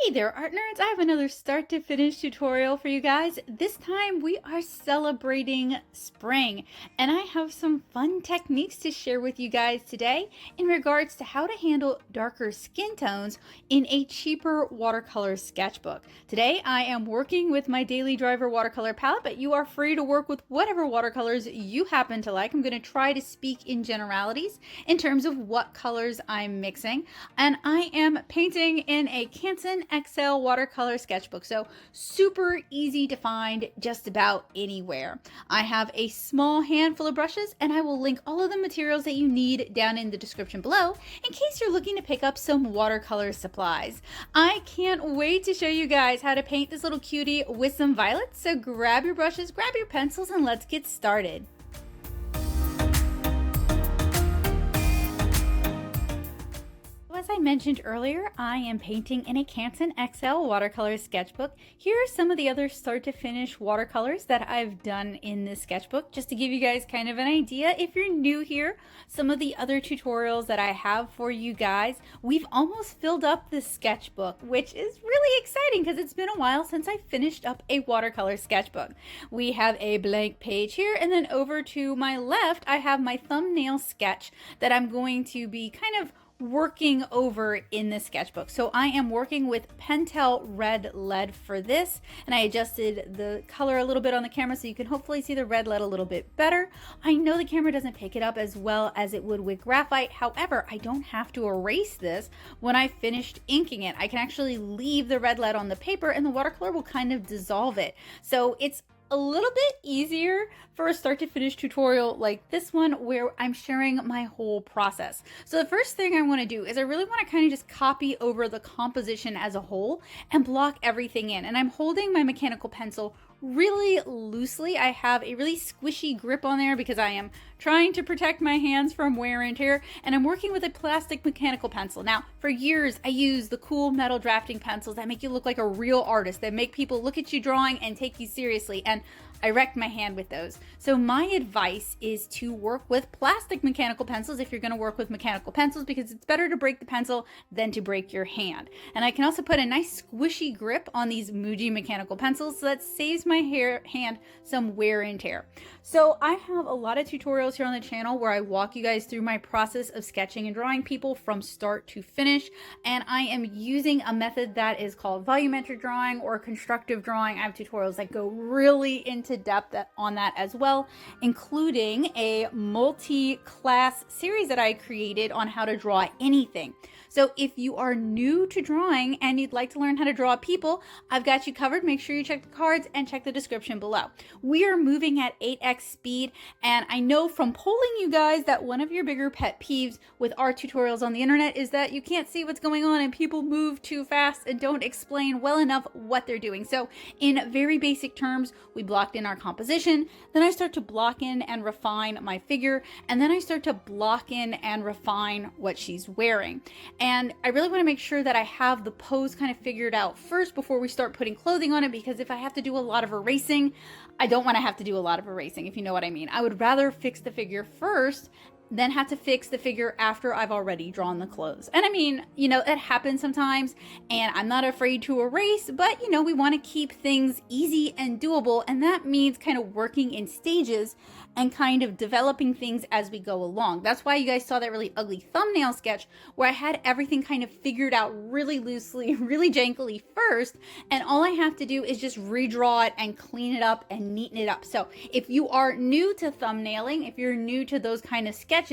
Hey there, art nerds! I have another start to finish tutorial for you guys. This time we are celebrating spring, and I have some fun techniques to share with you guys today in regards to how to handle darker skin tones in a cheaper watercolor sketchbook. Today I am working with my Daily Driver watercolor palette, but you are free to work with whatever watercolors you happen to like. I'm going to try to speak in generalities in terms of what colors I'm mixing, and I am painting in a Canson XL watercolor sketchbook, so super easy to find just about anywhere. I have a small handful of brushes, and I will link all of the materials that you need down in the description below in case you're looking to pick up some watercolor supplies. I can't wait to show you guys how to paint this little cutie with some violets, so grab your brushes, grab your pencils, and let's get started. As I mentioned earlier, I am painting in a Canson XL watercolor sketchbook. Here are some of the other start to finish watercolors that I've done in this sketchbook, just to give you guys kind of an idea. If you're new here, some of the other tutorials that I have for you guys, we've almost filled up this sketchbook, which is really exciting because it's been a while since I finished up a watercolor sketchbook. We have a blank page here, and then over to my left, I have my thumbnail sketch that I'm going to be kind of working over in the sketchbook. So I am working with Pentel red lead for this, and I adjusted the color a little bit on the camera so you can hopefully see the red lead a little bit better. I know the camera doesn't pick it up as well as it would with graphite. However, I don't have to erase this when I finished inking it. I can actually leave the red lead on the paper and the watercolor will kind of dissolve it. So it's a little bit easier for a start to finish tutorial like this one where I'm sharing my whole process. So the first thing I want to do is I really want to kind of just copy over the composition as a whole and block everything in. And I'm holding my mechanical pencil really loosely. I have a really squishy grip on there because I am trying to protect my hands from wear and tear, and I'm working with a plastic mechanical pencil. Now, for years, I used the cool metal drafting pencils that make you look like a real artist, that make people look at you drawing and take you seriously, and I wrecked my hand with those. So my advice is to work with plastic mechanical pencils if you're going to work with mechanical pencils, because it's better to break the pencil than to break your hand. And I can also put a nice squishy grip on these Muji mechanical pencils, so that saves my hand some wear and tear. So I have a lot of tutorials here on the channel where I walk you guys through my process of sketching and drawing people from start to finish, and I am using a method that is called volumetric drawing or constructive drawing. I have tutorials that go really into depth on that as well, including a multi-class series that I created on how to draw anything. So if you are new to drawing and you'd like to learn how to draw people, I've got you covered. Make sure you check the cards and check the description below. We are moving at 8x speed, and I know from polling you guys that one of your bigger pet peeves with art tutorials on the internet is that you can't see what's going on and people move too fast and don't explain well enough what they're doing. So in very basic terms, we blocked in our composition, then I start to block in and refine my figure, and then I start to block in and refine what she's wearing. And I really want to make sure that I have the pose kind of figured out first before we start putting clothing on it, because if I have to do a lot of erasing, I don't want to have to do a lot of erasing, if you know what I mean. I would rather fix the figure first then have to fix the figure after I've already drawn the clothes. And I mean, you know, it happens sometimes, and I'm not afraid to erase, but you know, we want to keep things easy and doable, and that means kind of working in stages and kind of developing things as we go along. That's why you guys saw that really ugly thumbnail sketch where I had everything kind of figured out really loosely, really jankily first, and all I have to do is just redraw it and clean it up and neaten it up. So if you are new to thumbnailing, if you're new to those kind of sketches,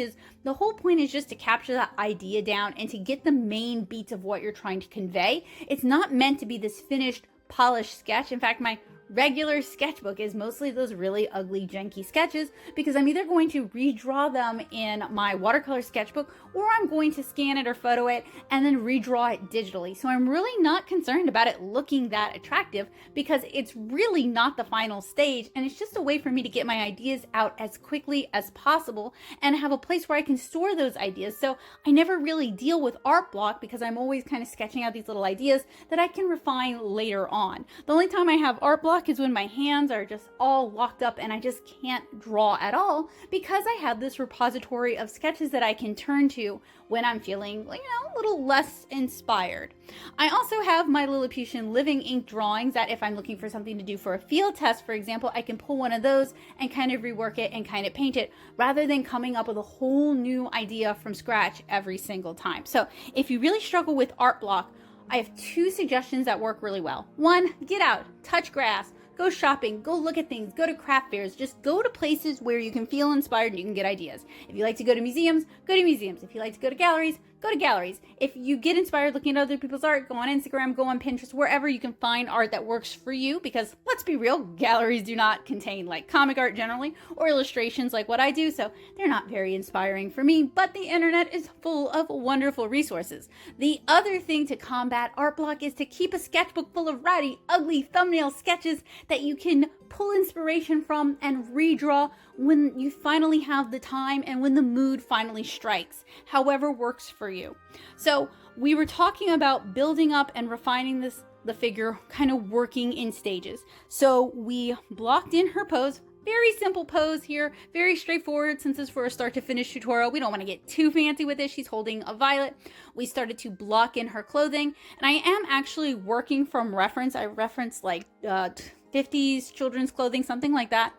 the whole point is just to capture that idea down and to get the main beats of what you're trying to convey. It's not meant to be this finished, polished sketch. In fact, my regular sketchbook is mostly those really ugly, janky sketches, because I'm either going to redraw them in my watercolor sketchbook or I'm going to scan it or photo it and then redraw it digitally. So I'm really not concerned about it looking that attractive because it's really not the final stage, and it's just a way for me to get my ideas out as quickly as possible and have a place where I can store those ideas. So I never really deal with art block because I'm always kind of sketching out these little ideas that I can refine later on. The only time I have art block block is when my hands are just all locked up and I just can't draw at all, because I have this repository of sketches that I can turn to when I'm feeling, a little less inspired. I also have my Lilliputian living ink drawings that if I'm looking for something to do for a field test, for example, I can pull one of those and kind of rework it and kind of paint it, rather than coming up with a whole new idea from scratch every single time. So if you really struggle with art block, I have 2 suggestions that work really well. 1, get out, touch grass, go shopping, go look at things, go to craft fairs, just go to places where you can feel inspired and you can get ideas. If you like to go to museums, go to museums. If you like to go to galleries, go to galleries. If you get inspired looking at other people's art, go on Instagram, go on Pinterest, wherever you can find art that works for you, because let's be real, galleries do not contain like comic art generally, or illustrations like what I do, so they're not very inspiring for me, but the internet is full of wonderful resources. The other thing to combat art block is to keep a sketchbook full of ratty, ugly thumbnail sketches that you can pull inspiration from and redraw when you finally have the time and when the mood finally strikes, however works for you. So we were talking about building up and refining the figure, kind of working in stages. So we blocked in her pose. Very simple pose here, very straightforward since it's for a start to finish tutorial. We don't want to get too fancy with it. She's holding a violet. We started to block in her clothing, and I am actually working from reference. I referenced like 50s children's clothing, something like that.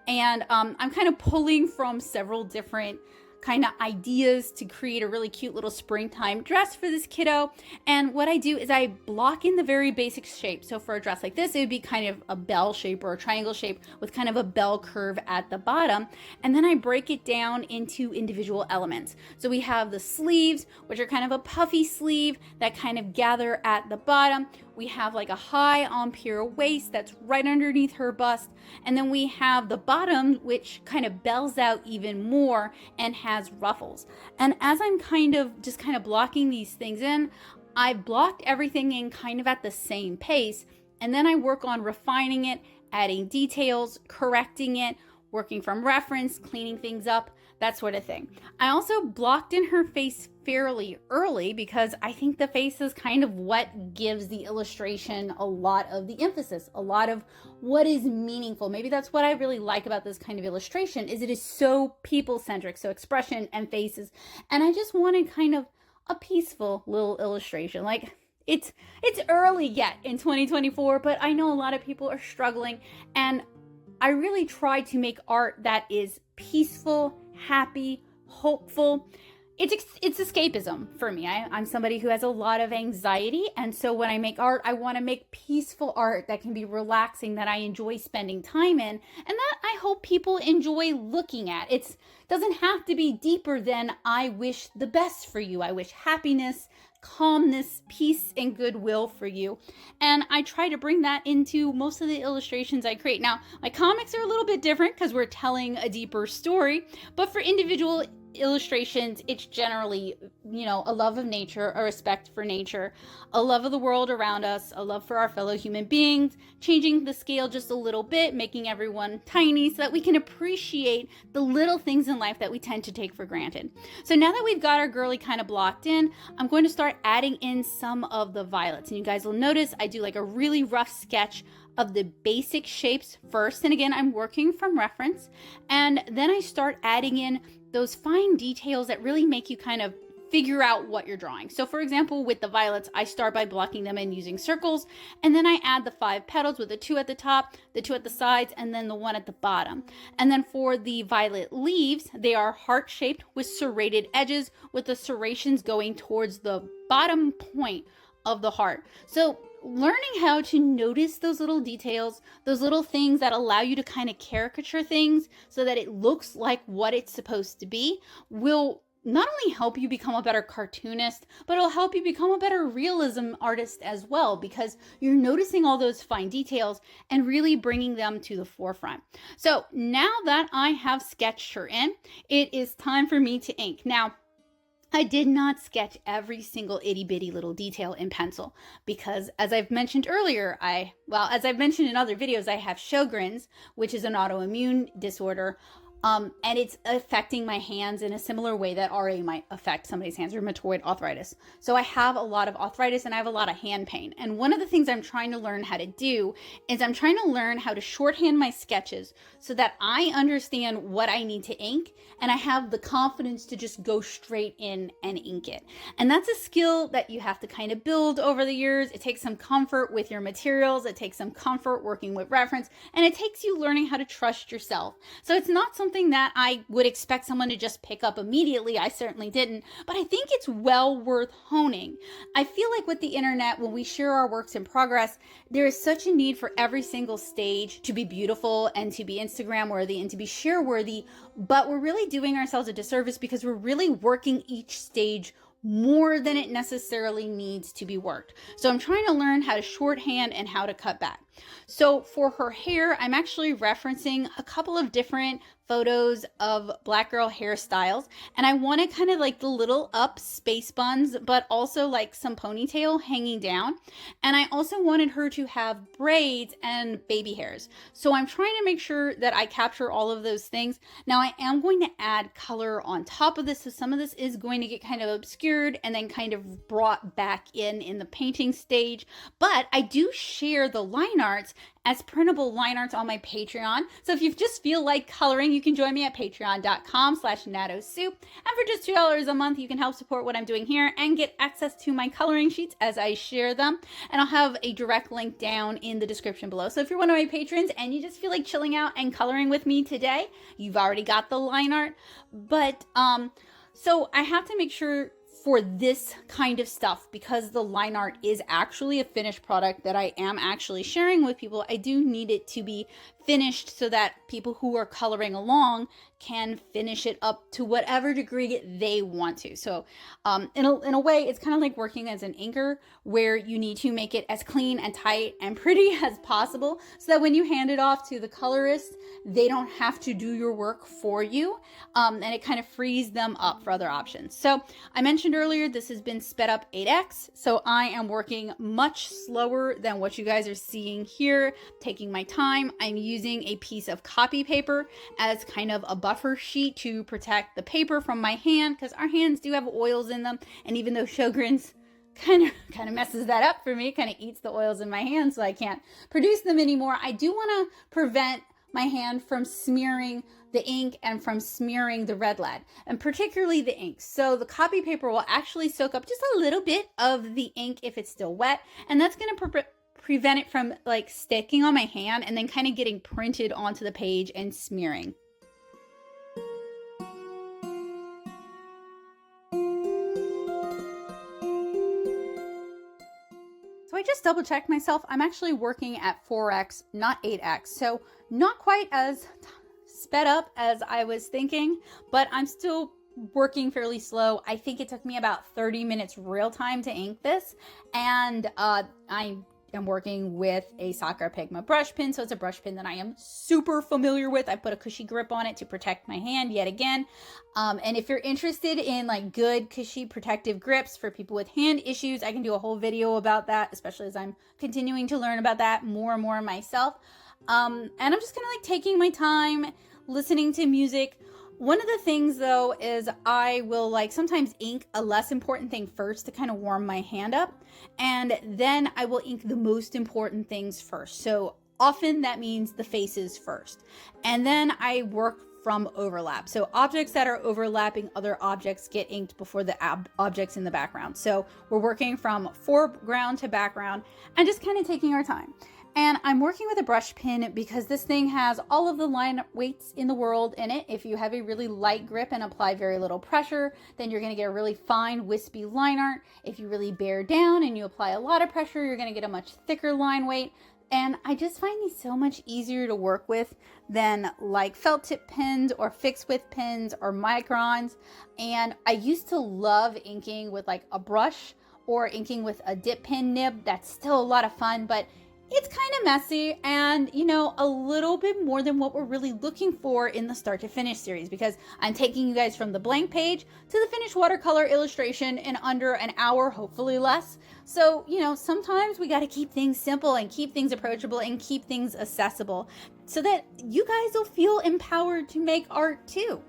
And I'm kind of pulling from several different kind of ideas to create a really cute little springtime dress for this kiddo. And what I do is I block in the very basic shape. So for a dress like this, it would be kind of a bell shape or a triangle shape with kind of a bell curve at the bottom. And then I break it down into individual elements. So we have the sleeves, which are kind of a puffy sleeve that kind of gather at the bottom. We have like a high ampere waist that's right underneath her bust. And then we have the bottom, which kind of bells out even more and has ruffles. And as I'm kind of blocking these things in, I blocked everything in kind of at the same pace. And then I work on refining it, adding details, correcting it, working from reference, cleaning things up, that sort of thing. I also blocked in her face fairly early because I think the face is kind of what gives the illustration a lot of the emphasis, a lot of what is meaningful. Maybe that's what I really like about this kind of illustration, is it is so people-centric, so expression and faces. And I just wanted kind of a peaceful little illustration. Like, it's early yet in 2024, but I know a lot of people are struggling, and I really try to make art that is peaceful, happy, hopeful. It's escapism for me. I'm somebody who has a lot of anxiety, and so when I make art, I want to make peaceful art that can be relaxing, that I enjoy spending time in, and that I hope people enjoy looking at. It doesn't have to be deeper than I wish the best for you. I wish happiness, calmness, peace, and goodwill for you. And I try to bring that into most of the illustrations I create. Now, my comics are a little bit different because we're telling a deeper story, but for individual illustrations, it's generally, a love of nature, a respect for nature, a love of the world around us, a love for our fellow human beings, changing the scale just a little bit, making everyone tiny so that we can appreciate the little things in life that we tend to take for granted. So now that we've got our girly kind of blocked in, I'm going to start adding in some of the violets. And you guys will notice I do like a really rough sketch of the basic shapes first. And again, I'm working from reference. And then I start adding in those fine details that really make you kind of figure out what you're drawing. So for example, with the violets, I start by blocking them and using circles, and then I add the 5 petals with the 2 at the top, the 2 at the sides, and then the 1 at the bottom. And then for the violet leaves, they are heart-shaped with serrated edges, with the serrations going towards the bottom point of the heart. So learning how to notice those little details, those little things that allow you to kind of caricature things so that it looks like what it's supposed to be, will not only help you become a better cartoonist, but it'll help you become a better realism artist as well, because you're noticing all those fine details and really bringing them to the forefront. So now that I have sketched her in, it is time for me to ink. Now, I did not sketch every single itty bitty little detail in pencil because, as I've mentioned earlier, as I've mentioned in other videos, I have Sjogren's, which is an autoimmune disorder. And it's affecting my hands in a similar way that RA might affect somebody's hands, rheumatoid arthritis. So I have a lot of arthritis and I have a lot of hand pain. And one of the things I'm trying to learn how to do is I'm trying to learn how to shorthand my sketches so that I understand what I need to ink and I have the confidence to just go straight in and ink it. And that's a skill that you have to kind of build over the years. It takes some comfort with your materials. It takes some comfort working with reference, and it takes you learning how to trust yourself. So it's not something that I would expect someone to just pick up immediately. I certainly didn't, but I think it's well worth honing. I feel like with the internet, when we share our works in progress, there is such a need for every single stage to be beautiful and to be Instagram worthy and to be share worthy, but we're really doing ourselves a disservice because we're really working each stage more than it necessarily needs to be worked. So I'm trying to learn how to shorthand and how to cut back. So for her hair, I'm actually referencing a couple of different photos of Black girl hairstyles, and I wanted kind of like the little up space buns, but also like some ponytail hanging down. And I also wanted her to have braids and baby hairs. So I'm trying to make sure that I capture all of those things. Now I am going to add color on top of this, so some of this is going to get kind of obscured and then kind of brought back in the painting stage. But I do share the line arts as printable line arts on my Patreon. So if you just feel like coloring, you can join me at patreon.com/natosoup. And for just $2 a month, you can help support what I'm doing here and get access to my coloring sheets as I share them. And I'll have a direct link down in the description below. So if you're one of my patrons and you just feel like chilling out and coloring with me today, you've already got the line art. But so I have to make sure for this kind of stuff, because the line art is actually a finished product that I am actually sharing with people, I do need it to be finished so that people who are coloring along can finish it up to whatever degree they want to. So in a way, it's kind of like working as an inker, where you need to make it as clean and tight and pretty as possible so that when you hand it off to the colorist, they don't have to do your work for you, and it kind of frees them up for other options. So I mentioned earlier, this has been sped up 8x, so I am working much slower than what you guys are seeing here, taking my time. I'm using a piece of copy paper as kind of a buffer sheet to protect the paper from my hand, because our hands do have oils in them, and even though Sjogren's kind of messes that up for me, kind of eats the oils in my hands so I can't produce them anymore, I do want to prevent my hand from smearing the ink and from smearing the red lead, and particularly the ink. So the copy paper will actually soak up just a little bit of the ink if it's still wet, and that's going to prevent it from like sticking on my hand and then kind of getting printed onto the page and smearing. So I just double checked myself. I'm actually working at 4x, not 8x. So not quite as sped up as I was thinking, but I'm still working fairly slow. I think it took me about 30 minutes real time to ink this. And I am working with a Sakura Pigma brush pin. So it's a brush pin that I am super familiar with. I put a cushy grip on it to protect my hand yet again. And if you're interested in like good cushy protective grips for people with hand issues, I can do a whole video about that, especially as I'm continuing to learn about that more and more myself. And I'm just kind of like taking my time, listening to music. One of the things though is I will like sometimes ink a less important thing first to kind of warm my hand up, and then I will ink the most important things first. So often that means the faces first, and then I work from overlap. So objects that are overlapping other objects get inked before the objects in the background. So we're working from foreground to background and just kind of taking our time. And I'm working with a brush pin because this thing has all of the line weights in the world in it. If you have a really light grip and apply very little pressure, then you're going to get a really fine wispy line art. If you really bear down and you apply a lot of pressure, you're going to get a much thicker line weight. And I just find these so much easier to work with than like felt tip pins or fixed width pins or microns. And I used to love inking with like a brush or inking with a dip pin nib. That's still a lot of fun, but It's kind of messy and, you know, a little bit more than what we're really looking for in the start to finish series, because I'm taking you guys from the blank page to the finished watercolor illustration in under an hour, hopefully less. So, you know, sometimes we got to keep things simple and keep things approachable and keep things accessible so that you guys will feel empowered to make art too.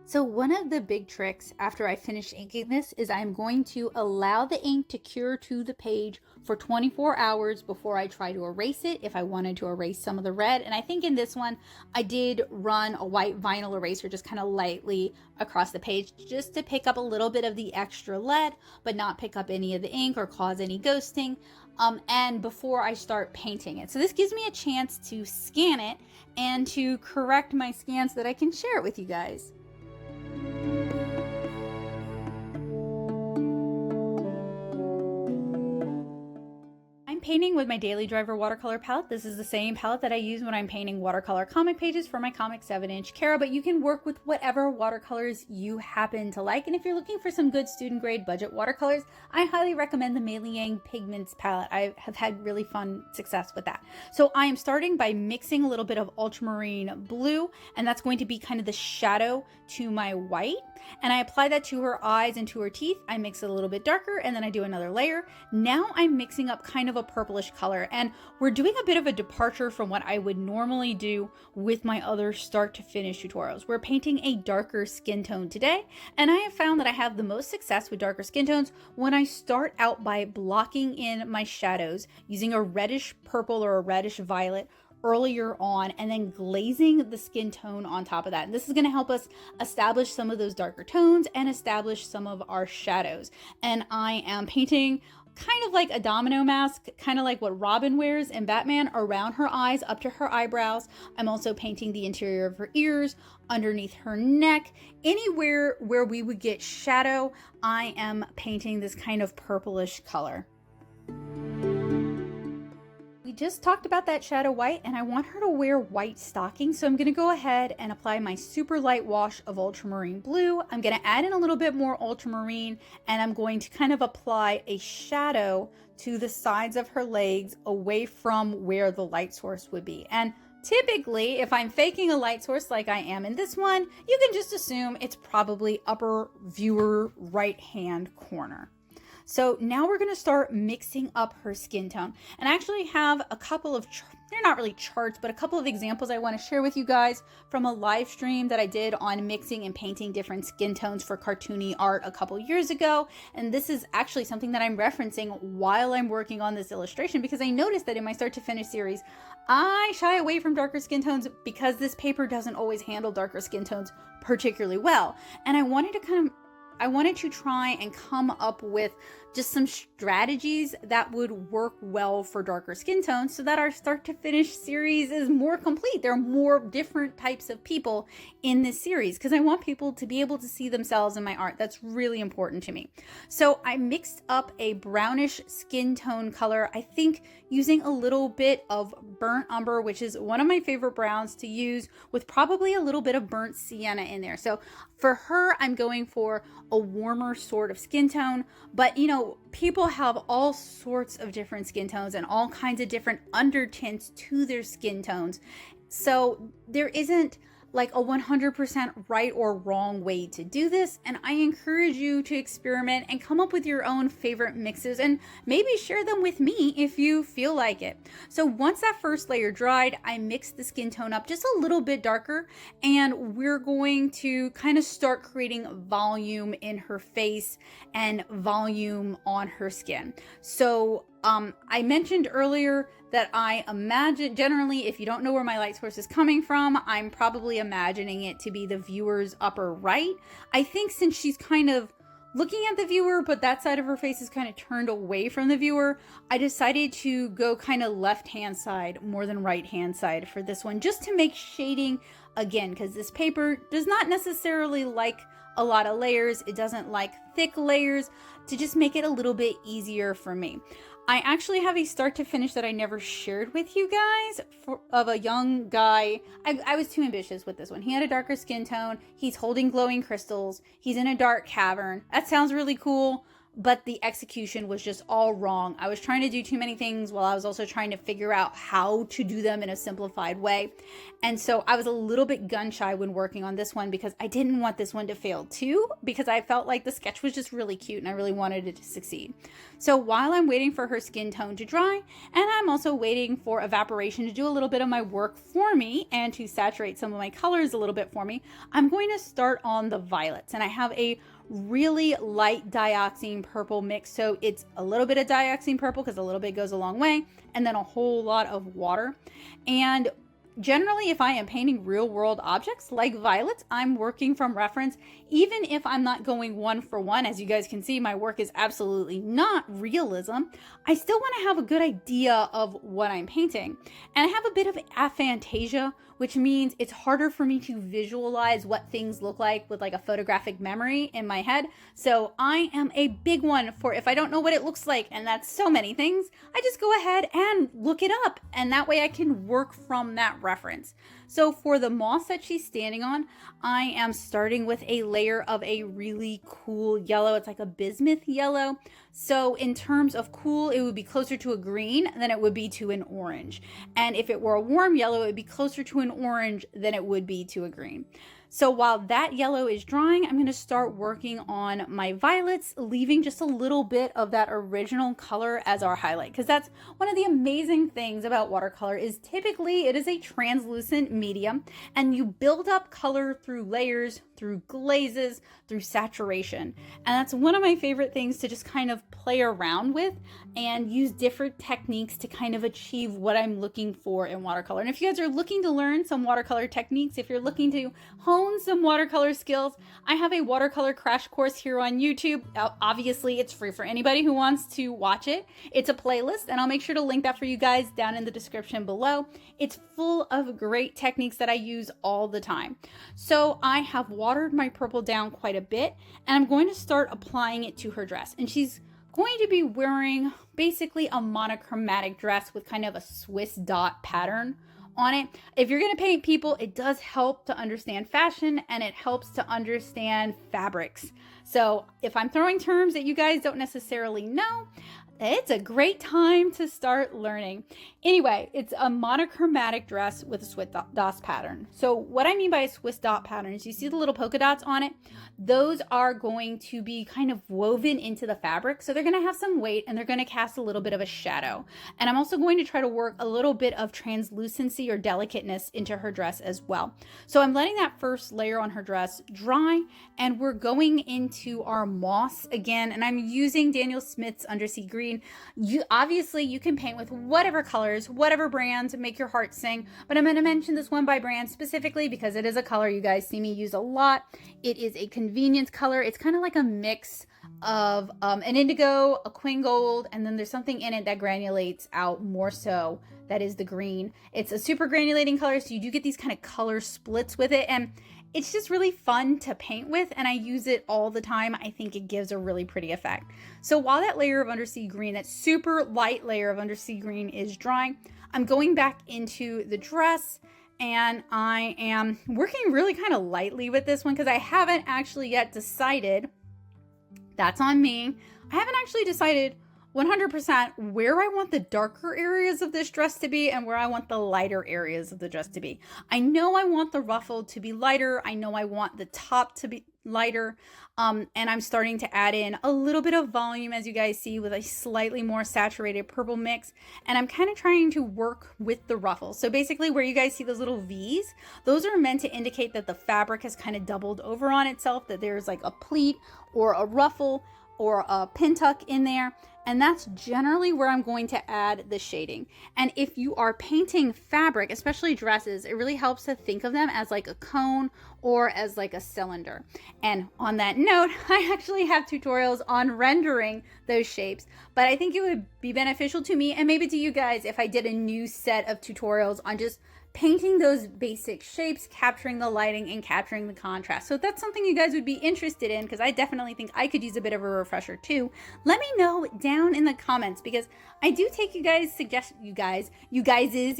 So one of the big tricks after I finish inking this is I'm going to allow the ink to cure to the page for 24 hours before I try to erase it, if I wanted to erase some of the red. And I think in this one, I did run a white vinyl eraser just kind of lightly across the page just to pick up a little bit of the extra lead, but not pick up any of the ink or cause any ghosting. And before I start painting it. So this gives me a chance to scan it and to correct my scans so that I can share it with you guys. Painting with my Daily Driver watercolor palette. This is the same palette that I use when I'm painting watercolor comic pages for my comic 7-inch Kara, but you can work with whatever watercolors you happen to like. And if you're looking for some good student grade budget watercolors, I highly recommend the Mei Liang Pigments palette. I have had really fun success with that. So I am starting by mixing a little bit of ultramarine blue, and that's going to be kind of the shadow to my white. And I apply that to her eyes and to her teeth. I mix it a little bit darker, and then I do another layer. Now I'm mixing up kind of a purplish color, and we're doing a bit of a departure from what I would normally do with my other start to finish tutorials. We're painting a darker skin tone today, and I have found that I have the most success with darker skin tones when I start out by blocking in my shadows using a reddish purple or a reddish violet earlier on, and then glazing the skin tone on top of that. And this is going to help us establish some of those darker tones and establish some of our shadows. And I am painting kind of like a domino mask, kind of like what Robin wears in Batman, around her eyes up to her eyebrows. I'm also painting the interior of her ears, underneath her neck, anywhere where we would get shadow. I am painting this kind of purplish color. We just talked about that shadow white, and I want her to wear white stockings. So I'm going to go ahead and apply my super light wash of ultramarine blue. I'm going to add in a little bit more ultramarine, and I'm going to kind of apply a shadow to the sides of her legs away from where the light source would be. And typically, if I'm faking a light source like I am in this one, you can just assume it's probably upper viewer right hand corner. So now we're going to start mixing up her skin tone. And I actually have a couple of, they're not really charts, but a couple of examples I want to share with you guys from a live stream that I did on mixing and painting different skin tones for cartoony art a couple years ago. And this is actually something that I'm referencing while I'm working on this illustration, because I noticed that in my start to finish series, I shy away from darker skin tones because this paper doesn't always handle darker skin tones particularly well. And I wanted to try and come up with just some strategies that would work well for darker skin tones so that our start to finish series is more complete. There are more different types of people in this series because I want people to be able to see themselves in my art. That's really important to me. So I mixed up a brownish skin tone color, I think using a little bit of burnt umber, which is one of my favorite browns to use, with probably a little bit of burnt sienna in there. So for her, I'm going for a warmer sort of skin tone, but you know, people have all sorts of different skin tones and all kinds of different undertints to their skin tones. So there isn't like a 100% right or wrong way to do this. And I encourage you to experiment and come up with your own favorite mixes and maybe share them with me if you feel like it. So once that first layer dried, I mixed the skin tone up just a little bit darker, and we're going to kind of start creating volume in her face and volume on her skin. So I mentioned earlier that I imagine, generally, if you don't know where my light source is coming from, I'm probably imagining it to be the viewer's upper right. I think since she's kind of looking at the viewer, but that side of her face is kind of turned away from the viewer, I decided to go kind of left-hand side more than right-hand side for this one, just to make shading, again, because this paper does not necessarily like a lot of layers. It doesn't like thick layers, to just make it a little bit easier for me. I actually have a start to finish that I never shared with you guys of a young guy. I was too ambitious with this one. He had a darker skin tone. He's holding glowing crystals. He's in a dark cavern. That sounds really cool, but the execution was just all wrong. I was trying to do too many things while I was also trying to figure out how to do them in a simplified way. And so I was a little bit gun shy when working on this one because I didn't want this one to fail too, because I felt like the sketch was just really cute and I really wanted it to succeed. So while I'm waiting for her skin tone to dry, and I'm also waiting for evaporation to do a little bit of my work for me and to saturate some of my colors a little bit for me, I'm going to start on the violets. And I have a really light dioxine purple mix, so it's a little bit of dioxine purple because a little bit goes a long way, and then a whole lot of water. And generally, if I am painting real world objects like violets, I'm working from reference. Even if I'm not going one for one, as you guys can see, my work is absolutely not realism. I still want to have a good idea of what I'm painting. And I have a bit of aphantasia, which means it's harder for me to visualize what things look like with like a photographic memory in my head. So I am a big one for if I don't know what it looks like, and that's so many things, I just go ahead and look it up. And that way I can work from that reference. So for the moss that she's standing on, I am starting with a layer of a really cool yellow. It's like a bismuth yellow. So in terms of cool, it would be closer to a green than it would be to an orange. And if it were a warm yellow, it would be closer to an orange than it would be to a green. So while that yellow is drying, I'm going to start working on my violets, leaving just a little bit of that original color as our highlight. Because that's one of the amazing things about watercolor is typically it is a translucent medium and you build up color through layers, through glazes, through saturation. And that's one of my favorite things to just kind of play around with and use different techniques to kind of achieve what I'm looking for in watercolor. And if you guys are looking to learn some watercolor techniques, if you're looking to hone some watercolor skills, I have a watercolor crash course here on YouTube. Obviously, it's free for anybody who wants to watch it. It's a playlist, and I'll make sure to link that for you guys down in the description below. It's full of great techniques that I use all the time. So I have watered my purple down quite a bit, and I'm going to start applying it to her dress. And she's going to be wearing basically a monochromatic dress with kind of a Swiss dot pattern on it. If you're going to paint people, it does help to understand fashion and it helps to understand fabrics. So if I'm throwing terms that you guys don't necessarily know, it's a great time to start learning. Anyway, it's a monochromatic dress with a Swiss dot pattern. So what I mean by a Swiss dot pattern is you see the little polka dots on it. Those are going to be kind of woven into the fabric. So they're going to have some weight and they're going to cast a little bit of a shadow. And I'm also going to try to work a little bit of translucency or delicateness into her dress as well. So I'm letting that first layer on her dress dry, and we're going into our moss again. And I'm using Daniel Smith's Undersea Green. Obviously you can paint with whatever colors, whatever brands, make your heart sing, but I'm going to mention this one by brand specifically because it is a color you guys see me use a lot. It is a convenience color. It's kind of like a mix of an indigo, a queen gold, and then there's something in it that granulates out more so. That is the green. It's a super granulating color, so you do get these kind of color splits with it, and it's just really fun to paint with, and I use it all the time. I think it gives a really pretty effect. So while that layer of undersea green, that super light layer of undersea green is drying, I'm going back into the dress, and I am working really kind of lightly with this one because I haven't actually yet decided, that's on me, I haven't actually decided 100% where I want the darker areas of this dress to be and where I want the lighter areas of the dress to be. I know I want the ruffle to be lighter. I know I want the top to be lighter. And I'm starting to add in a little bit of volume, as you guys see, with a slightly more saturated purple mix. And I'm kind of trying to work with the ruffle. So basically where you guys see those little V's, those are meant to indicate that the fabric has kind of doubled over on itself, that there's like a pleat or a ruffle or a pin tuck in there. And that's generally where I'm going to add the shading. And if you are painting fabric, especially dresses, it really helps to think of them as like a cone or as like a cylinder. And on that note, I actually have tutorials on rendering those shapes, but I think it would be beneficial to me and maybe to you guys if I did a new set of tutorials on just painting those basic shapes, capturing the lighting and capturing the contrast. So if that's something you guys would be interested in, because I definitely think I could use a bit of a refresher too, let me know down in the comments, because I do take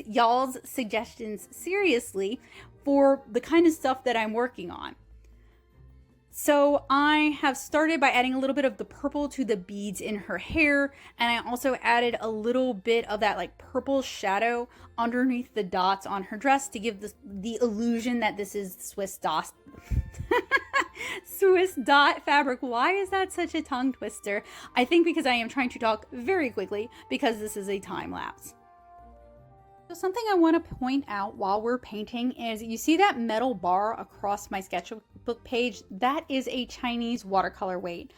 y'all's suggestions seriously for the kind of stuff that I'm working on. So I have started by adding a little bit of the purple to the beads in her hair, and I also added a little bit of that like purple shadow underneath the dots on her dress to give the illusion that this is Swiss dot Swiss dot fabric. Why is that such a tongue twister? I think because I am trying to talk very quickly because this is a time lapse. So something I want to point out while we're painting is you see that metal bar across my sketchbook page? That is a Chinese watercolor weight.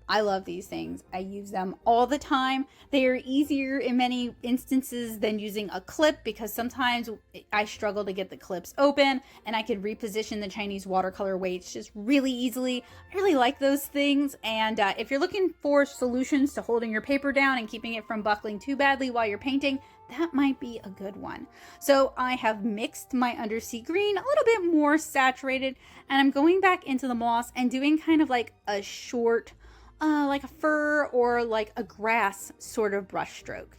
I love these things. I use them all the time. They are easier in many instances than using a clip because sometimes I struggle to get the clips open, and I can reposition the Chinese watercolor weights just really easily. I really like those things. And if you're looking for solutions to holding your paper down and keeping it from buckling too badly while you're painting, that might be a good one. So I have mixed my undersea green a little bit more saturated, and I'm going back into the moss and doing kind of like a short like a fur or like a grass sort of brush stroke.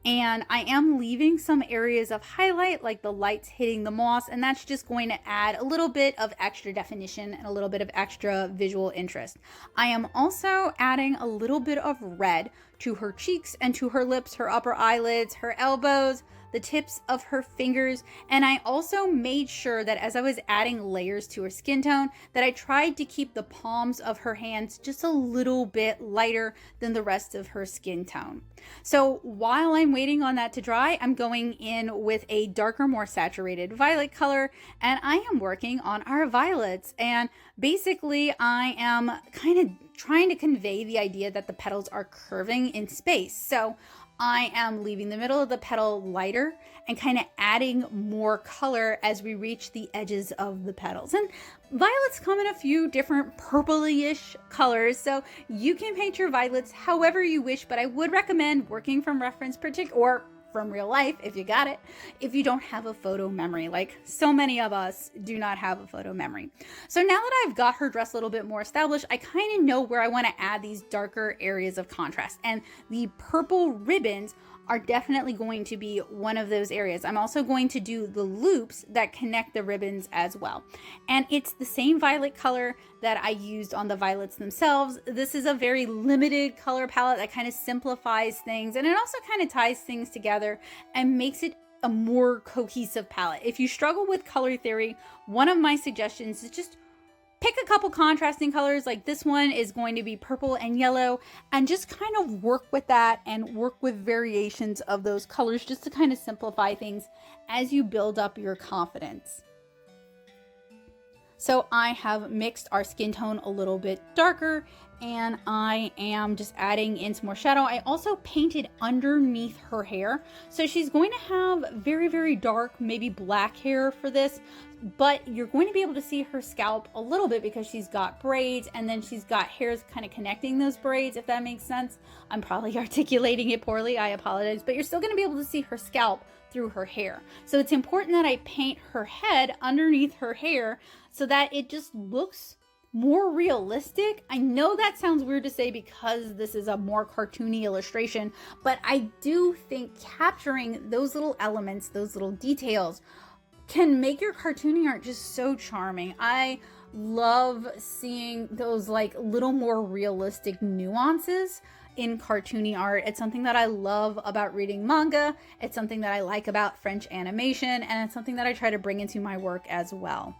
And I am leaving some areas of highlight, like the lights hitting the moss, and that's just going to add a little bit of extra definition and a little bit of extra visual interest. I am also adding a little bit of red to her cheeks and to her lips, her upper eyelids, her elbows, the tips of her fingers. And I also made sure that as I was adding layers to her skin tone, that I tried to keep the palms of her hands just a little bit lighter than the rest of her skin tone. So while I'm waiting on that to dry, I'm going in with a darker, more saturated violet color, and I am working on our violets. And basically I am kind of trying to convey the idea that the petals are curving in space. So I am leaving the middle of the petal lighter and kind of adding more color as we reach the edges of the petals. And violets come in a few different purpley-ish colors, so you can paint your violets however you wish, but I would recommend working from reference from real life if you got it, if you don't have a photo memory, like so many of us do not have a photo memory. So now that I've got her dress a little bit more established, I kind of know where I want to add these darker areas of contrast, and the purple ribbons are definitely going to be one of those areas. I'm also going to do the loops that connect the ribbons as well. And it's the same violet color that I used on the violets themselves. This is a very limited color palette that kind of simplifies things, and it also kind of ties things together and makes it a more cohesive palette. If you struggle with color theory, one of my suggestions is just pick a couple contrasting colors, like this one is going to be purple and yellow, and just kind of work with that and work with variations of those colors just to kind of simplify things as you build up your confidence. So I have mixed our skin tone a little bit darker, and I am just adding in some more shadow. I also painted underneath her hair. So she's going to have very, very dark, maybe black hair for this, but you're going to be able to see her scalp a little bit because she's got braids, and then she's got hairs kind of connecting those braids, if that makes sense. I'm probably articulating it poorly, I apologize, but you're still going to be able to see her scalp through her hair. So it's important that I paint her head underneath her hair so that it just looks more realistic. I know that sounds weird to say because this is a more cartoony illustration, but I do think capturing those little elements, those little details, can make your cartooning art just so charming. I love seeing those like little more realistic nuances in cartoony art. It's something that I love about reading manga. It's something that I like about French animation, and it's something that I try to bring into my work as well.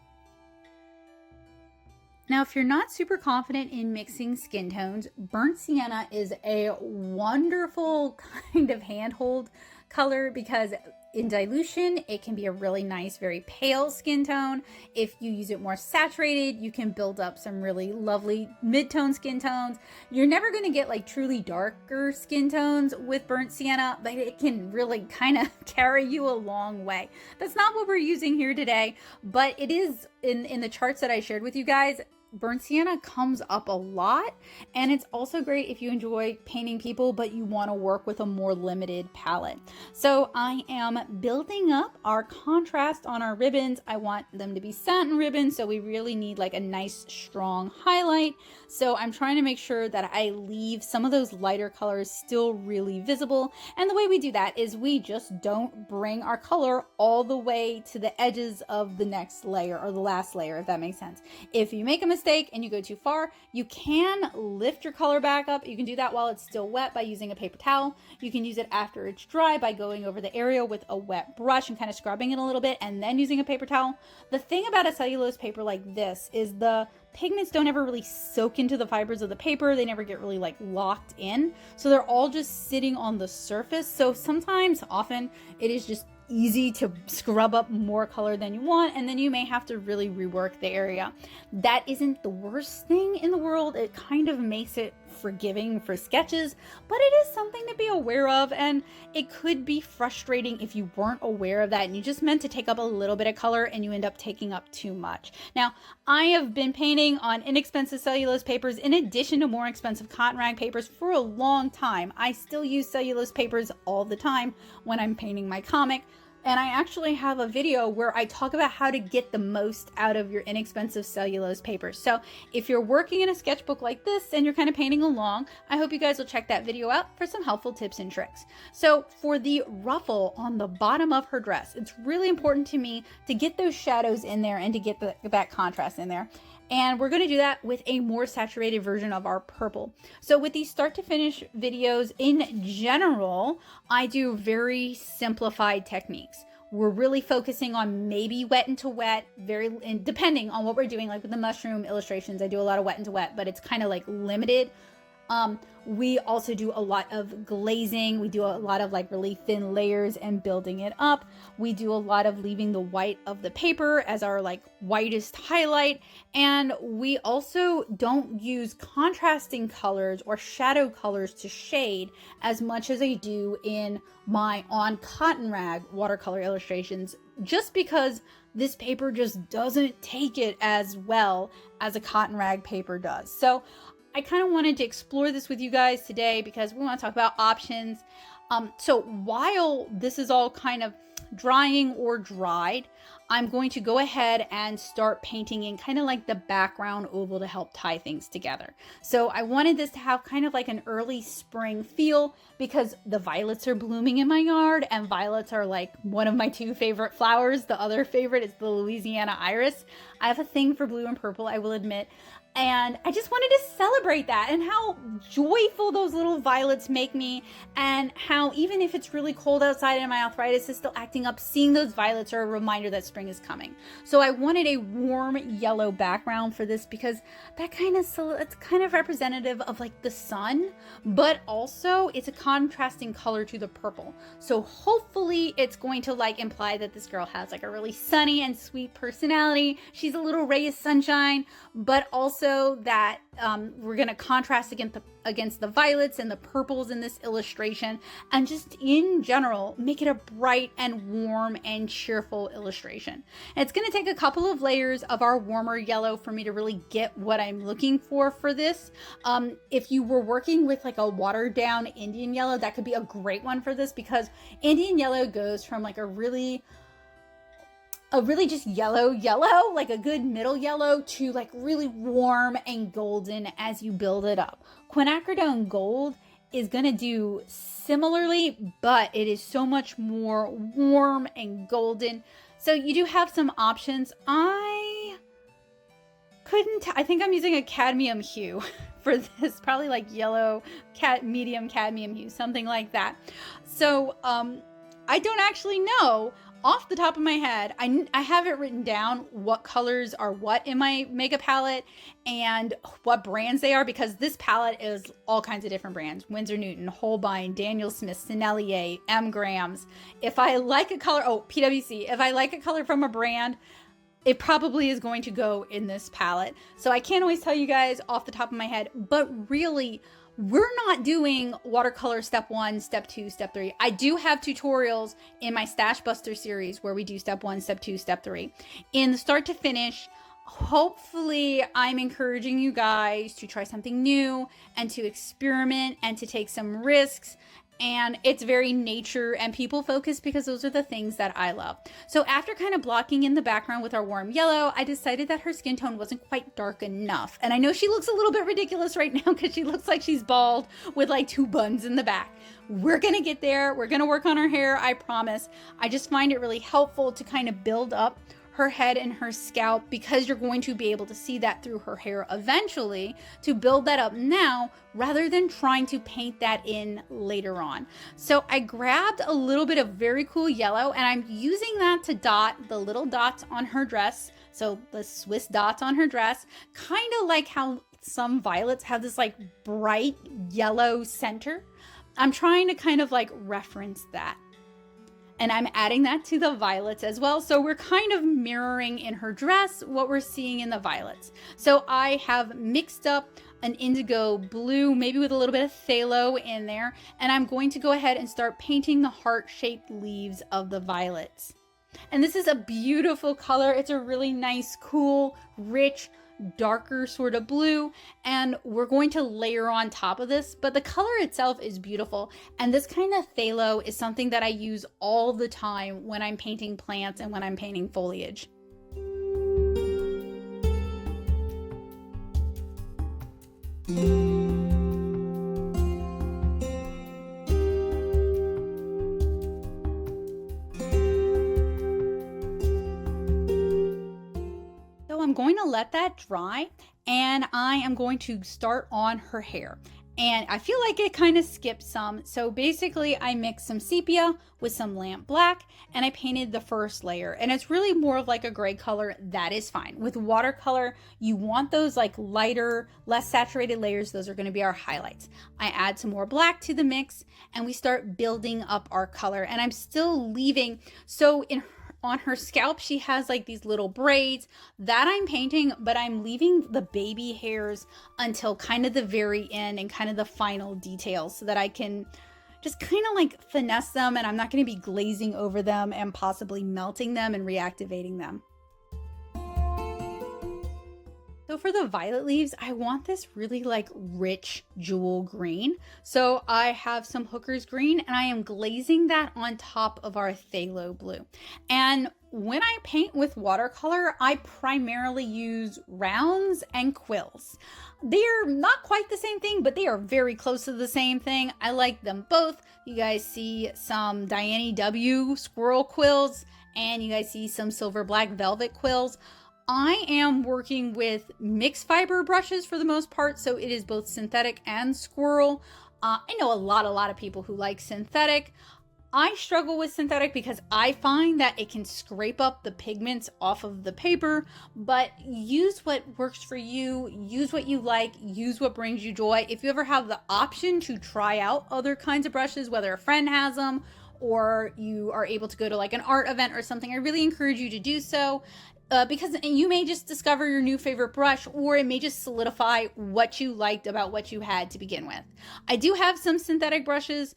Now, if you're not super confident in mixing skin tones, burnt sienna is a wonderful kind of handhold color because in dilution, it can be a really nice, very pale skin tone. If you use it more saturated, you can build up some really lovely mid-tone skin tones. You're never going to get like truly darker skin tones with burnt sienna, but it can really kind of carry you a long way. That's not what we're using here today, but it is in the charts that I shared with you guys. Burnt sienna comes up a lot, and it's also great if you enjoy painting people but you want to work with a more limited palette. So I am building up our contrast on our ribbons. I want them to be satin ribbons, so we really need like a nice strong highlight. So I'm trying to make sure that I leave some of those lighter colors still really visible, and the way we do that is we just don't bring our color all the way to the edges of the next layer or the last layer, if that makes sense. If you make a mistake and you go too far, you can lift your color back up. You can do that while it's still wet by using a paper towel. You can use it after it's dry by going over the area with a wet brush and kind of scrubbing it a little bit and then using a paper towel. The thing about a cellulose paper like this is the pigments don't ever really soak into the fibers of the paper. They never get really like locked in. So they're all just sitting on the surface. So often it is just easy to scrub up more color than you want, and then you may have to really rework the area. That isn't the worst thing in the world. It kind of makes it forgiving for sketches, but it is something to be aware of, and it could be frustrating if you weren't aware of that and you just meant to take up a little bit of color and you end up taking up too much. Now, I have been painting on inexpensive cellulose papers in addition to more expensive cotton rag papers for a long time. I still use cellulose papers all the time when I'm painting my comic. And I actually have a video where I talk about how to get the most out of your inexpensive cellulose papers. So if you're working in a sketchbook like this and you're kind of painting along, I hope you guys will check that video out for some helpful tips and tricks. So for the ruffle on the bottom of her dress, it's really important to me to get those shadows in there and to get that contrast in there. And we're going to do that with a more saturated version of our purple. So with these start to finish videos in general, I do very simplified techniques. We're really focusing on maybe wet into wet, depending on what we're doing. Like with the mushroom illustrations, I do a lot of wet into wet, but it's kind of like limited. We also do a lot of glazing. We do a lot of like really thin layers and building it up. We do a lot of leaving the white of the paper as our like whitest highlight. And we also don't use contrasting colors or shadow colors to shade as much as I do in my on cotton rag watercolor illustrations, just because this paper just doesn't take it as well as a cotton rag paper does. So I kind of wanted to explore this with you guys today because we want to talk about options. So while this is all kind of drying or dried, I'm going to go ahead and start painting in kind of like the background oval to help tie things together. So I wanted this to have kind of like an early spring feel because the violets are blooming in my yard, and violets are like one of my two favorite flowers. The other favorite is the Louisiana iris. I have a thing for blue and purple, I will admit. And I just wanted to celebrate that and how joyful those little violets make me, and how even if it's really cold outside and my arthritis is still acting up, seeing those violets are a reminder that spring is coming. So I wanted a warm yellow background for this because that it's kind of representative of like the sun, but also it's a contrasting color to the purple. So hopefully it's going to like imply that this girl has like a really sunny and sweet personality. She's a little ray of sunshine, but also that we're going to contrast against the violets and the purples in this illustration, and just in general make it a bright and warm and cheerful illustration. And it's going to take a couple of layers of our warmer yellow for me to really get what I'm looking for this. If you were working with like a watered down Indian yellow, that could be a great one for this, because Indian yellow goes from like a really just yellow, like a good middle yellow, to like really warm and golden as you build it up. Quinacridone Gold is going to do similarly, but it is so much more warm and golden. So you do have some options. I think I'm using a cadmium hue for this, probably like yellow, medium cadmium hue, something like that. So I don't actually know off the top of my head. I have it written down what colors are what in my mega palette and what brands they are, because this palette is all kinds of different brands: Winsor Newton, Holbein, Daniel Smith, Sennelier, M. Grams. If I like a color, PwC, if I like a color from a brand, it probably is going to go in this palette. So I can't always tell you guys off the top of my head, but really, we're not doing watercolor step 1, step 2, step 3. I do have tutorials in my Stash Buster series where we do step 1, step 2, step 3. In the start to finish, hopefully I'm encouraging you guys to try something new and to experiment and to take some risks. And it's very nature and people focused, because those are the things that I love. So after kind of blocking in the background with our warm yellow, I decided that her skin tone wasn't quite dark enough. And I know she looks a little bit ridiculous right now because she looks like she's bald with like 2 buns in the back. We're gonna get there. We're gonna work on her hair, I promise. I just find it really helpful to kind of build up her head and her scalp, because you're going to be able to see that through her hair eventually, to build that up now rather than trying to paint that in later on. So I grabbed a little bit of very cool yellow, and I'm using that to dot the little dots on her dress. So the Swiss dots on her dress, kind of like how some violets have this like bright yellow center. I'm trying to kind of like reference that. And I'm adding that to the violets as well. So we're kind of mirroring in her dress what we're seeing in the violets. So I have mixed up an indigo blue, maybe with a little bit of phthalo in there. And I'm going to go ahead and start painting the heart-shaped leaves of the violets. And this is a beautiful color. It's a really nice, cool, rich, darker sort of blue, and we're going to layer on top of this, but the color itself is beautiful. And this kind of phthalo is something that I use all the time when I'm painting plants and when I'm painting foliage. I'm going to let that dry, and I am going to start on her hair. And I feel like it kind of skipped some. So basically I mixed some sepia with some lamp black, and I painted the first layer, and it's really more of like a gray color. That is fine. With watercolor, you want those like lighter, less saturated layers. Those are going to be our highlights. I add some more black to the mix, and we start building up our color. And I'm still leaving, so on her scalp, she has like these little braids that I'm painting, but I'm leaving the baby hairs until kind of the very end and kind of the final details, so that I can just kind of like finesse them, and I'm not going to be glazing over them and possibly melting them and reactivating them. So So for the violet leaves, I want this really like rich jewel green. So I have some Hooker's green and I am glazing that on top of our phthalo blue. And when I paint with watercolor, I primarily use rounds and quills. They're not quite the same thing, but they are very close to the same thing. I like them both. You guys see some Diane W squirrel quills and you guys see some silver black velvet quills. I am working with mixed fiber brushes for the most part, so it is both synthetic and squirrel. I know a lot of people who like synthetic. I struggle with synthetic because I find that it can scrape up the pigments off of the paper, but use what works for you, use what you like, use what brings you joy. If you ever have the option to try out other kinds of brushes, whether a friend has them or you are able to go to like an art event or something, I really encourage you to do so. Because you may just discover your new favorite brush, or it may just solidify what you liked about what you had to begin with. I do have some synthetic brushes.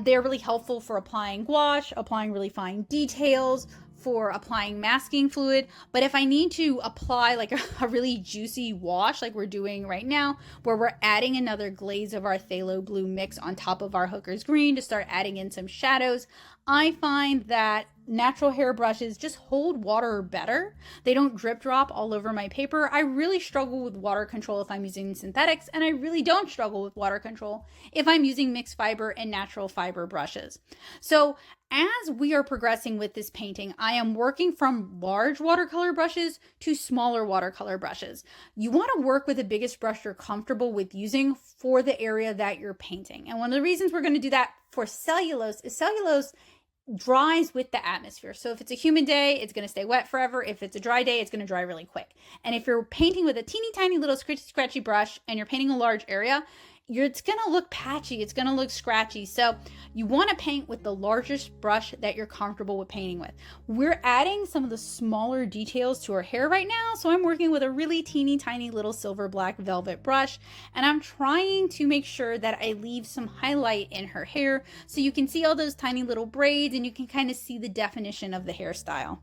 They're really helpful for applying gouache, applying really fine details, for applying masking fluid. But if I need to apply like a really juicy wash like we're doing right now, where we're adding another glaze of our phthalo blue mix on top of our Hooker's green to start adding in some shadows, I find that natural hair brushes just hold water better. They don't drip drop all over my paper. I really struggle with water control if I'm using synthetics, and I really don't struggle with water control if I'm using mixed fiber and natural fiber brushes. So as we are progressing with this painting, I am working from large watercolor brushes to smaller watercolor brushes. You want to work with the biggest brush you're comfortable with using for the area that you're painting. And one of the reasons we're going to do that for cellulose is cellulose dries with the atmosphere. So if it's a humid day, it's going to stay wet forever. If it's a dry day, it's going to dry really quick. And if you're painting with a teeny tiny little scratchy brush and you're painting a large area, it's going to look patchy. It's going to look scratchy. So you want to paint with the largest brush that you're comfortable with painting with. We're adding some of the smaller details to her hair right now. So I'm working with a really teeny tiny little silver black velvet brush, and I'm trying to make sure that I leave some highlight in her hair so you can see all those tiny little braids and you can kind of see the definition of the hairstyle.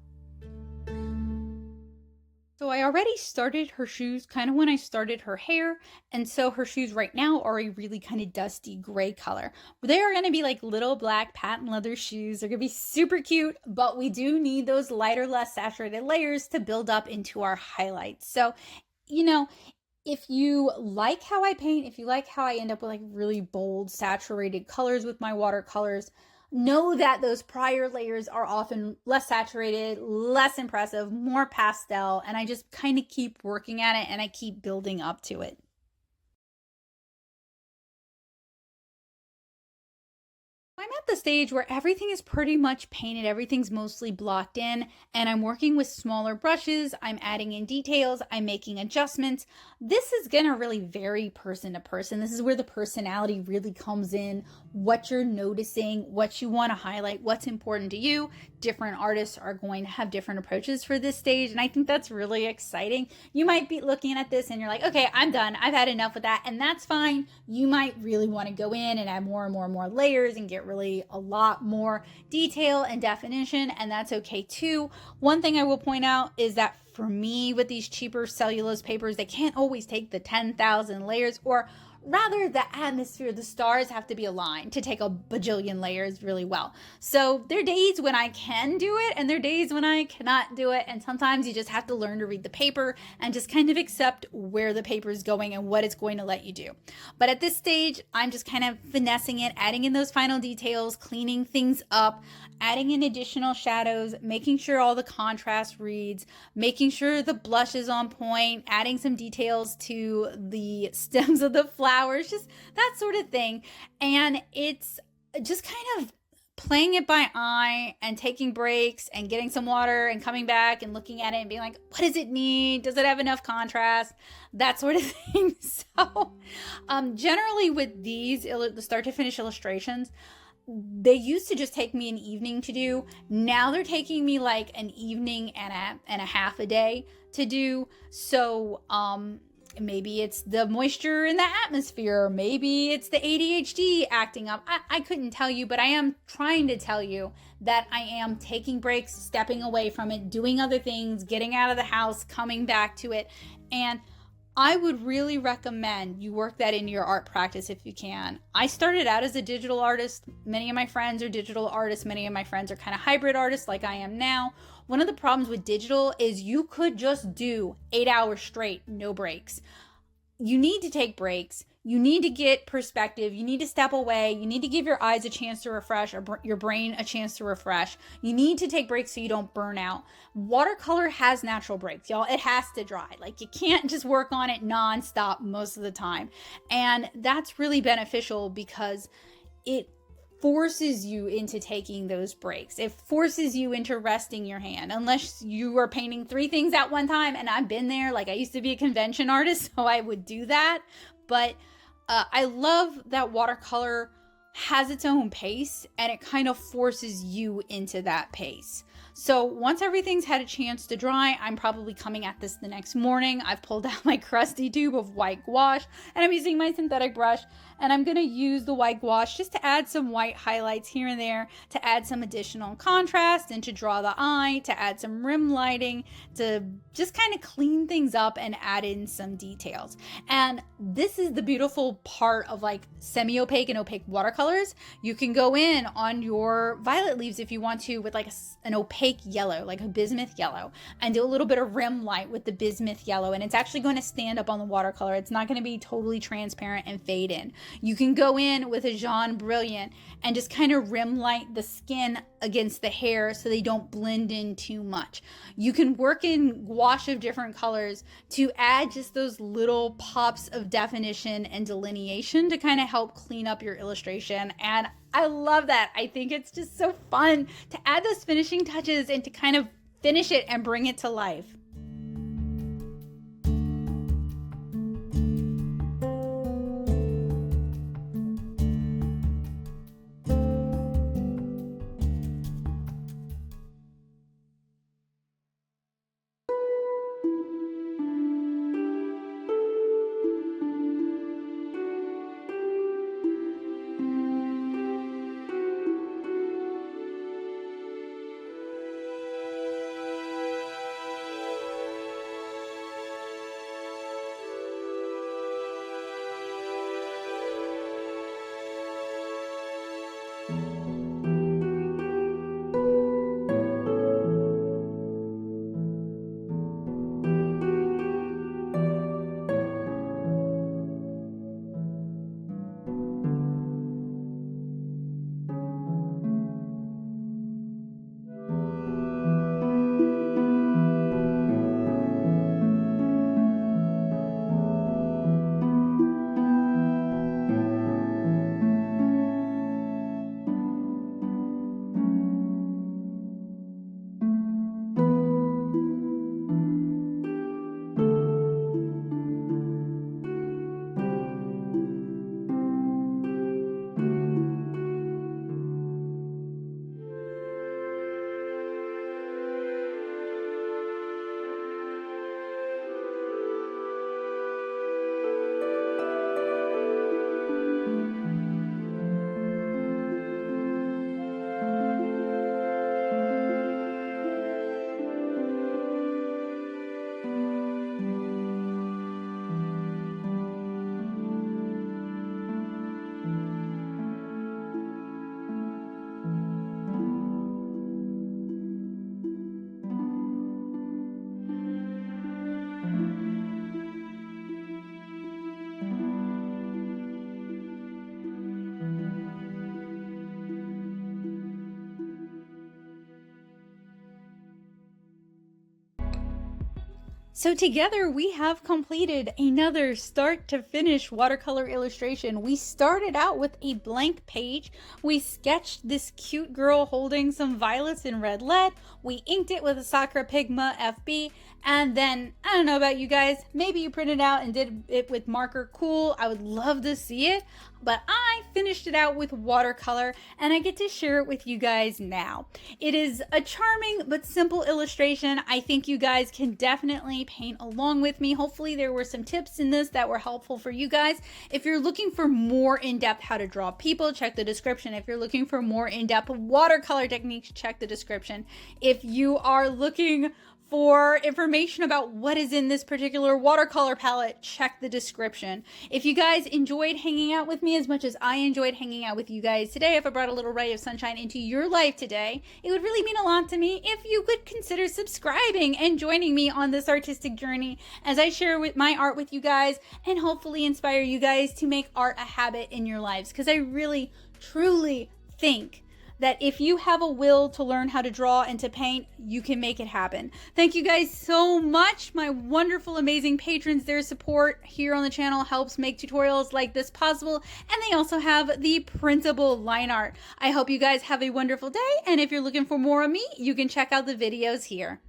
So I already started her shoes kind of when I started her hair, and so her shoes right now are a really kind of dusty gray color. They are going to be like little black patent leather shoes. They're going to be super cute, but we do need those lighter, less saturated layers to build up into our highlights. So, you know, if you like how I paint, if you like how I end up with like really bold, saturated colors with my watercolors, know that those prior layers are often less saturated, less impressive, more pastel, and I just kind of keep working at it and I keep building up to it. I'm at the stage where everything is pretty much painted, everything's mostly blocked in, and I'm working with smaller brushes, I'm adding in details, I'm making adjustments. This is gonna really vary person to person. This is where the personality really comes in, what you're noticing, what you wanna highlight, what's important to you. Different artists are going to have different approaches for this stage, and I think that's really exciting. You might be looking at this and you're like, okay, I'm done, I've had enough with that, and that's fine. You might really wanna go in and add more and more and more layers and get really a lot more detail and definition, and that's okay too. One thing I will point out is that for me, with these cheaper cellulose papers, they can't always take the 10,000 layers, or rather the atmosphere, the stars have to be aligned to take a bajillion layers really well. So there are days when I can do it and there are days when I cannot do it, and sometimes you just have to learn to read the paper and just kind of accept where the paper is going and what it's going to let you do. But at this stage, I'm just kind of finessing it, adding in those final details, cleaning things up, adding in additional shadows, making sure all the contrast reads, making sure the blush is on point, adding some details to the stems of the flowers, just that sort of thing. And it's just kind of playing it by eye and taking breaks and getting some water and coming back and looking at it and being like, what does it need? Does it have enough contrast? That sort of thing. So generally with these, the start to finish illustrations, they used to just take me an evening to do. Now they're taking me like an evening and a half a day to do. So maybe it's the moisture in the atmosphere, maybe it's the ADHD acting up. I couldn't tell you, but I am trying to tell you that I am taking breaks, stepping away from it, doing other things, getting out of the house, coming back to it. And I would really recommend you work that into your art practice if you can. I started out as a digital artist. Many of my friends are digital artists. Many of my friends are kind of hybrid artists like I am now. One of the problems with digital is you could just do 8 hours straight, no breaks. You need to take breaks. You need to get perspective. You need to step away. You need to give your eyes a chance to refresh, or your brain a chance to refresh. You need to take breaks so you don't burn out. Watercolor has natural breaks, y'all. It has to dry. Like, you can't just work on it nonstop most of the time. And that's really beneficial because it forces you into taking those breaks. It forces you into resting your hand, unless you are painting 3 things at one time. And I've been there. Like, I used to be a convention artist, so I would do that. But I love that watercolor has its own pace, and it kind of forces you into that pace. So once everything's had a chance to dry, I'm probably coming at this the next morning. I've pulled out my crusty tube of white gouache, and I'm using my synthetic brush, and I'm gonna use the white gouache just to add some white highlights here and there, to add some additional contrast and to draw the eye, to add some rim lighting, to just kind of clean things up and add in some details. And this is the beautiful part of like semi-opaque and opaque watercolors. You can go in on your violet leaves if you want to with like an opaque yellow, like a bismuth yellow, and do a little bit of rim light with the bismuth yellow, and it's actually going to stand up on the watercolor. It's not going to be totally transparent and fade in. You can go in with a Jaune Brilliant and just kind of rim light the skin against the hair so they don't blend in too much. You can work in gouache of different colors to add just those little pops of definition and delineation to kind of help clean up your illustration. And I love that. I think it's just so fun to add those finishing touches and to kind of finish it and bring it to life. So together we have completed another start to finish watercolor illustration. We started out with a blank page. We sketched this cute girl holding some violets in red lead. We inked it with a Sakura Pigma FB. And then, I don't know about you guys, maybe you printed out and did it with marker. Cool, I would love to see it. But I finished it out with watercolor and I get to share it with you guys now. It is a charming but simple illustration. I think you guys can definitely paint along with me. Hopefully there were some tips in this that were helpful for you guys. If you're looking for more in-depth how to draw people, check the description. If you're looking for more in-depth watercolor techniques, check the description. If you are looking For information about what is in this particular watercolor palette, check the description. If you guys enjoyed hanging out with me as much as I enjoyed hanging out with you guys today, if I brought a little ray of sunshine into your life today, it would really mean a lot to me if you could consider subscribing and joining me on this artistic journey as I share with my art with you guys and hopefully inspire you guys to make art a habit in your lives. Because I really, truly think that if you have a will to learn how to draw and to paint, you can make it happen. Thank you guys so much, my wonderful, amazing patrons. Their support here on the channel helps make tutorials like this possible, and they also have the printable line art. I hope you guys have a wonderful day, and if you're looking for more of me, you can check out the videos here.